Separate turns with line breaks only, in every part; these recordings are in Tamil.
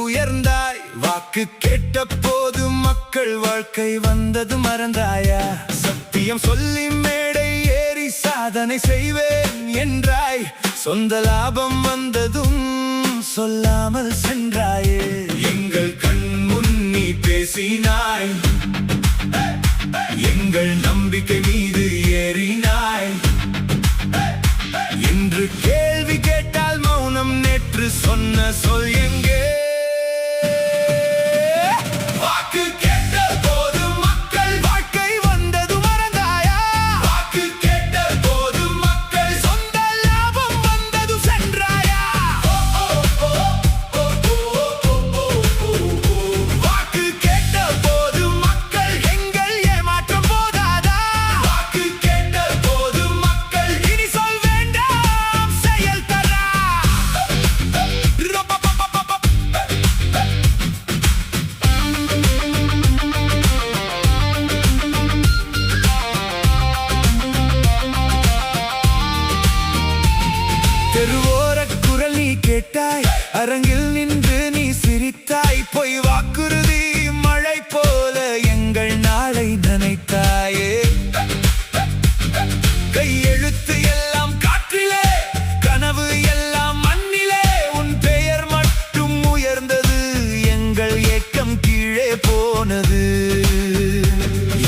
உயர்ந்தாய். வாக்கு கேட்ட போது மக்கள் வாழ்க்கை வந்தது மறந்தாயா? சத்தியம் சொல்லி மேடை ஏறி சாதனை செய்வேன் என்றாய். சொந்த லாபம் வந்ததும் சொல்லாமல் சென்றாயே. எங்கள் கண் முன் நீ பேசினாய், எங்கள் நம்பிக்கை மீது ஏறினாய். இன்று கேள்வி கேட்டால் மௌனம், நேற்று சொன்ன சொல் எங்கே? வாக்கு கேட்ட போது மக்கள் வாழ்க்கை வந்தது மறந்தாயா? வாக்கு கேட்ட போது மக்கள் சொந்த லாபம் வந்தது சென்றாயா? வாக்கு கேட்ட போது மக்கள் எங்கள் ஏமாற்றம் போதாதா? வாக்கு கேட்ட போது மக்கள் இனி சொல் வேண்டாம் செயல் தரா. தெருவோர குரல் நீ கேட்டாய், அரங்கில் நின்று நீ சிரித்தாய். பொய் வாக்குறுதி மழை போல எங்கள் நாளை நனைத்தாயே. கையெழுத்து எல்லாம் காற்றிலே, கனவு எல்லாம் மண்ணிலே. உன் பெயர் மட்டும் உயர்ந்தது, எங்கள் ஏக்கம் கீழே போனது.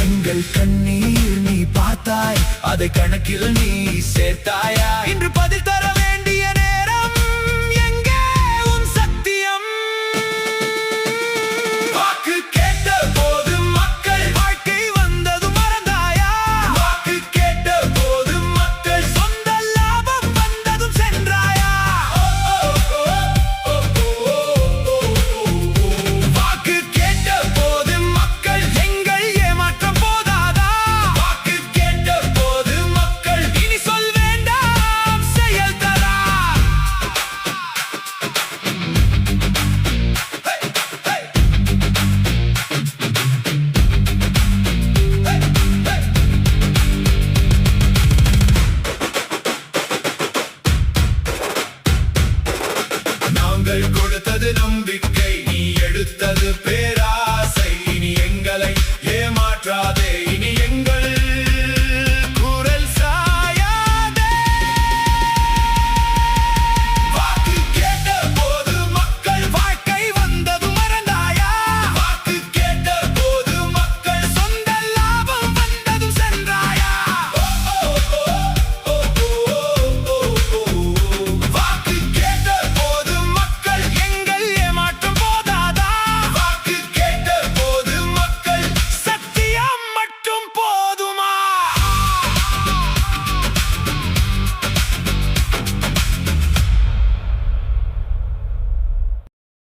எங்கள் கண்ணீர் நீ பார்த்தாய், அதை கணக்கில் நீ சேர்த்தாயா? இன்று பதில் தர